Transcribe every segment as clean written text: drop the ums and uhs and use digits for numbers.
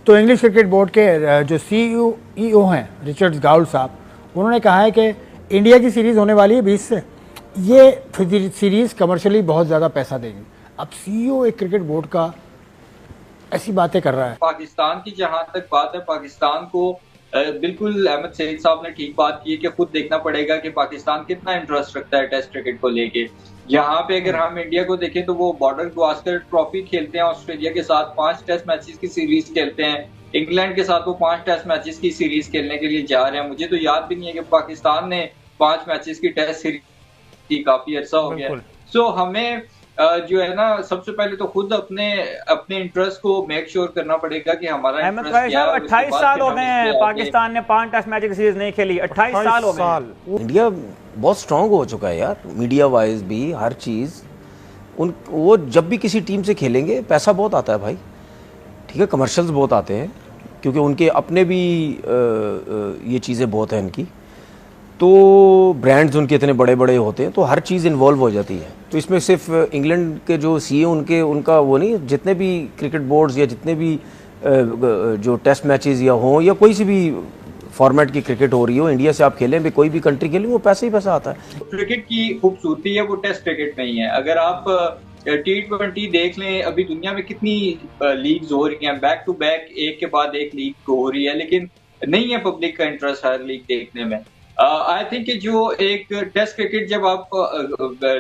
तो English cricket board के जो CEO हैं रिचर्ड गाउल्ट साहब, उन्होंने कहा है कि इंडिया की सीरीज़ होने वाली है 20 से, ये सीरीज़ कमर्शियली बहुत ज़्यादा पैसा देगी। अब CEO एक क्रिकेट बोर्ड का ऐसी बातें कर रहा है। पाकिस्तान की जहां तक बात है, पाकिस्तान को बिल्कुल अहमद सईद साहब ने ठीक बात की है कि खुद देखना पड़ेगा कि पाकिस्तान कितना इंटरेस्ट रखता है टेस्ट क्रिकेट को लेके। यहाँ पे अगर हम इंडिया को देखें तो वो बॉर्डर गावस्कर ट्रॉफी खेलते हैं, ऑस्ट्रेलिया के साथ 5 टेस्ट मैचेस की सीरीज खेलते हैं, इंग्लैंड के साथ वो 5 टेस्ट मैचेस की सीरीज खेलने के लिए जा रहे हैं। मुझे तो याद भी नहीं है कि पाकिस्तान ने 5 मैचेस की टेस्ट सीरीज, काफी अर्सा हो गया। सो हमें जो है ना, सबसे पहले तो खुद अपने इंटरेस्ट को मेक श्योर करना पड़ेगा कि हमारा अहमद भाई साहब 28 साल हो गए हैं पाकिस्तान ने 5 टेस्ट मैच की सीरीज नहीं खेली, 28 साल हो गए। इंडिया बहुत स्ट्रांग हो चुका है यार, मीडिया वाइज भी हर चीज़। वो जब भी किसी टीम से खेलेंगे पैसा बहुत आता है भाई, ठीक है, कमर्शियल्स बहुत आते हैं क्योंकि उनके अपने भी ये चीज़ें बहुत हैं इनकी, तो ब्रांड्स उनके इतने बड़े बड़े होते हैं तो हर चीज़ इन्वॉल्व हो जाती है। तो इसमें सिर्फ इंग्लैंड के जो CEO उनका वो नहीं, जितने भी क्रिकेट बोर्ड्स या जितने भी जो टेस्ट मैचेस या हों या कोई सी भी फॉर्मेट की क्रिकेट हो रही हो, इंडिया से आप खेलें भी, कोई भी कंट्री खेलें, वो पैसा ही पैसा आता है। क्रिकेट की खूबसूरती है वो टेस्ट क्रिकेट नहीं है। अगर आप T20 देख लें, अभी दुनिया में कितनी लीग्स हो रही हैं, बैक टू बैक एक के बाद एक लीग हो रही है, लेकिन नहीं है पब्लिक का इंटरेस्ट हर लीग देखने में। आई थिंक कि जो एक टेस्ट क्रिकेट जब आप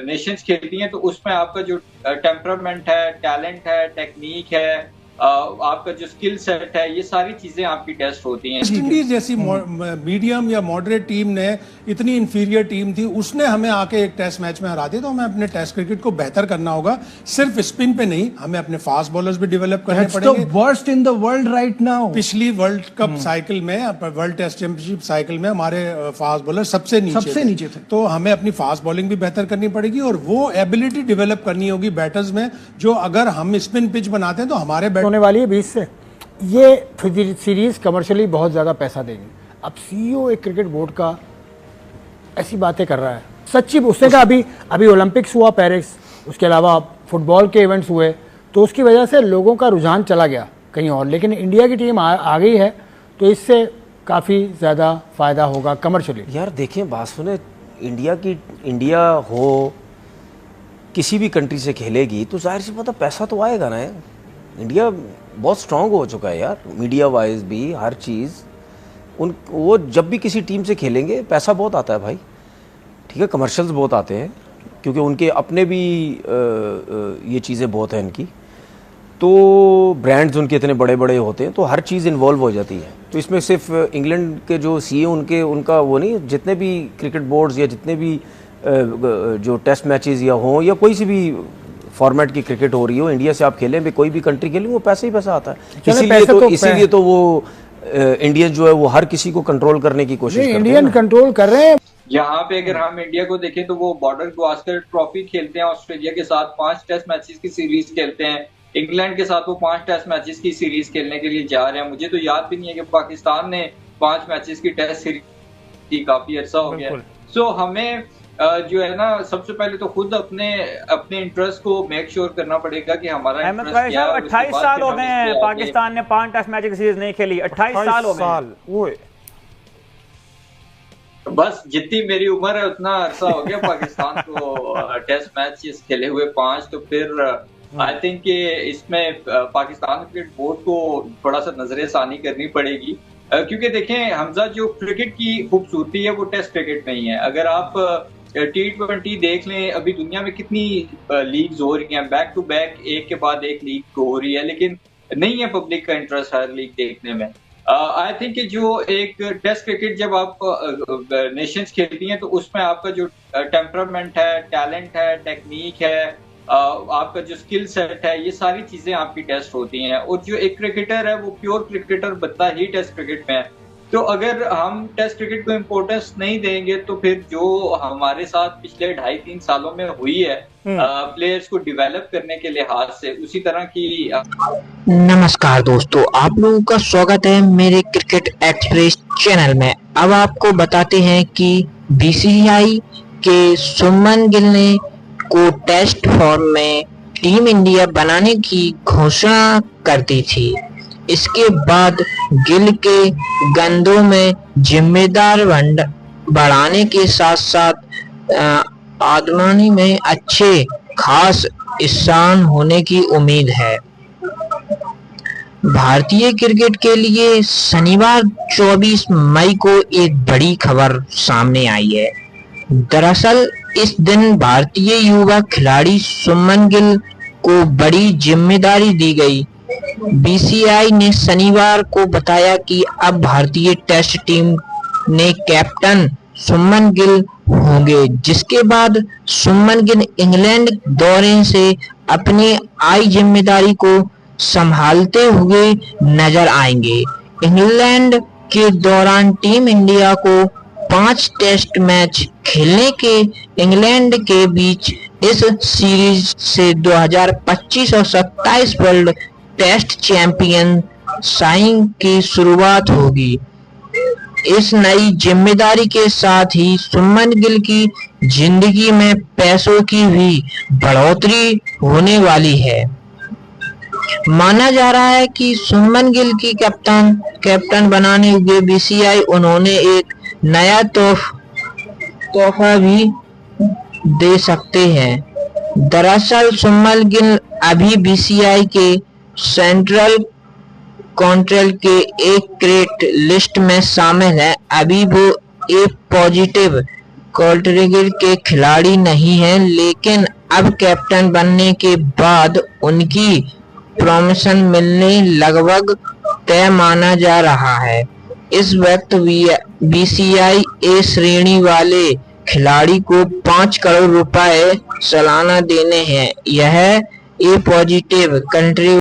नेशंस खेलती हैं तो उसमें आपका जो टेम्परामेंट है, टैलेंट है, टेक्निक है, आपका जो स्किल सेट है, ये सारी चीजें आपकी टेस्ट होती हैं। वेस्ट इंडीज जैसी मीडियम या मॉडरेट टीम ने, इतनी इंफीरियर टीम थी, उसने हमें आके एक टेस्ट मैच में हरा दिया। तो हमें अपने टेस्ट क्रिकेट को बेहतर करना होगा, सिर्फ स्पिन पे नहीं, हमें अपने फास्ट बॉलर्स भी डेवलप करने पड़ेंगे। Worst in the world right now. पिछली वर्ल्ड कप साइकिल में, वर्ल्ड टेस्ट चैंपियनशिप साइकिल में हमारे फास्ट बॉलर सबसे नीचे थे। तो हमें अपनी फास्ट बॉलिंग भी बेहतर करनी पड़ेगी और वो एबिलिटी डेवलप करनी होगी बैटर्स में, जो अगर हम स्पिन पिच बनाते हैं तो हमारे होने वाली है 20 से, ये सीरीज़ कमर्शियली बहुत ज़्यादा पैसा देगी। अब CEO एक क्रिकेट बोर्ड का ऐसी बातें कर रहा है, सच्ची। उसने कहा अभी ओलंपिक्स हुआ पेरिस, उसके अलावा फुटबॉल के इवेंट्स हुए, तो उसकी वजह से लोगों का रुझान चला गया कहीं और, लेकिन इंडिया की टीम आ गई है तो इससे काफ़ी ज़्यादा फ़ायदा होगा कमर्शियली। यार देखें, बात सुने, इंडिया हो किसी भी कंट्री से खेलेगी तो जाहिर सी बात है पैसा तो आएगा ना। इंडिया बहुत स्ट्रांग हो चुका है यार, मीडिया वाइज भी हर चीज़। वो जब भी किसी टीम से खेलेंगे पैसा बहुत आता है भाई, ठीक है, कमर्शियल्स बहुत आते हैं क्योंकि उनके अपने भी ये चीज़ें बहुत हैं इनकी, तो ब्रांड्स उनके इतने बड़े बड़े होते हैं तो हर चीज़ इन्वॉल्व हो जाती है। तो इसमें सिर्फ इंग्लैंड के जो CEO उनका वो नहीं, जितने भी क्रिकेट बोर्ड्स या जितने भी जो टेस्ट मैचेस या हों या कोई सी भी फॉर्मेट की क्रिकेट हो रही हो, इंडिया से आप खेलें भी, कोई भी कंट्री खेलें, वो पैसा ही पैसा आता है। इसीलिए तो वो इंडियन जो है वो हर किसी को कंट्रोल करने की कोशिश करते हैं। इंडियन कंट्रोल कर रहे हैं। यहाँ पे अगर हम इंडिया को देखें तो वो बॉर्डर गावस्कर ट्रॉफी खेलते हैं, ऑस्ट्रेलिया के साथ 5 टेस्ट मैचेस की सीरीज खेलते हैं, इंग्लैंड के साथ वो 5 टेस्ट मैचेस की सीरीज खेलने के लिए जा रहे हैं। मुझे तो याद भी नहीं है कि पाकिस्तान ने 5 मैचेस की टेस्ट सीरीज, काफी अर्सा हो गया। सो हमें जो है ना, सबसे पहले तो खुद अपने इंटरेस्ट को मेक श्योर करना पड़ेगा कि हमारा अहमद भाई साहब 28 साल हो गए हैं पाकिस्तान ने 5 टेस्ट मैच की सीरीज नहीं खेली, 28 साल हो गए। बस जितनी मेरी उम्र है उतना अरसा हो गया पाकिस्तान को टेस्ट मैच खेले हुए 5। तो फिर आई थिंक कि इसमें पाकिस्तान क्रिकेट बोर्ड को थोड़ा सा नजरसानी करनी पड़ेगी, क्योंकि देखें हमजा, जो क्रिकेट की खूबसूरती है वो टेस्ट क्रिकेट नहीं है। अगर आप T20 देख लें, अभी दुनिया में कितनी लीग्स हो रही हैं, बैक टू बैक एक के बाद एक लीग हो रही है, लेकिन नहीं है पब्लिक का इंटरेस्ट हर लीग देखने में। आई थिंक कि जो एक टेस्ट क्रिकेट जब आप नेशंस खेलती हैं तो उसमें आपका जो टेम्परामेंट है, टैलेंट है, टेक्निक है, आपका जो स्किल सेट है, ये सारी चीजें आपकी टेस्ट होती हैं। और जो एक क्रिकेटर है वो प्योर क्रिकेटर बनता ही टेस्ट क्रिकेट में है। तो अगर हम टेस्ट क्रिकेट को इम्पोर्टेंस नहीं देंगे तो फिर जो हमारे साथ पिछले 2.5-3 सालों में हुई है प्लेयर्स को डेवलप करने के लिहाज से, उसी तरह की। नमस्कार दोस्तों, आप लोगों का स्वागत है मेरे क्रिकेट एक्सप्रेस चैनल में। अब आपको बताते हैं कि BCCI के सुमन गिल ने को टेस्ट फॉर्म में टीम इंडिया बनाने की घोषणा कर दी थी। इसके बाद गिल के गेंदों में जिम्मेदार बढ़ाने के साथ साथ आदमानी में अच्छे खास स्थान होने की उम्मीद है। भारतीय क्रिकेट के लिए शनिवार 24 मई को एक बड़ी खबर सामने आई है। दरअसल इस दिन भारतीय युवा खिलाड़ी सुमन गिल को बड़ी जिम्मेदारी दी गई। बीसीसीआई ने शनिवार को बताया कि अब भारतीय टेस्ट टीम ने कैप्टन सुमन गिल होंगे, जिसके बाद सुमन गिल इंग्लैंड दौरे से अपनी आई जिम्मेदारी को संभालते हुए नजर आएंगे। इंग्लैंड के दौरान टीम इंडिया को 5 टेस्ट मैच खेलने के इंग्लैंड के बीच इस सीरीज से 2025 और 27 वर्ल्ड टेस्ट चैंपियन साइन की शुरुआत होगी। इस नई जिम्मेदारी के साथ ही सुमन गिल की जिंदगी में पैसों की भी बढ़ोतरी होने वाली है। माना जा रहा है कि सुमन गिल की कैप्टन बनाने हुए बीसीसीआई उन्होंने एक नया तोहफा भी दे सकते हैं। दरअसल सुमन गिल अभी बीसीसीआई के सेंट्रल कॉन्ट्रैक्ट के एक क्रेट लिस्ट में शामिल है। अभी वो एक पॉजिटिव कॉन्ट्रैक्ट के खिलाड़ी नहीं है, लेकिन अब कैप्टन बनने के बाद उनकी प्रमोशन मिलने लगभग तय माना जा रहा है। इस वक्त बीसीसीआई ए श्रेणी वाले खिलाड़ी को 5 करोड़ रुपए सालाना देने हैं। यह ए पॉजिटिव कंट्री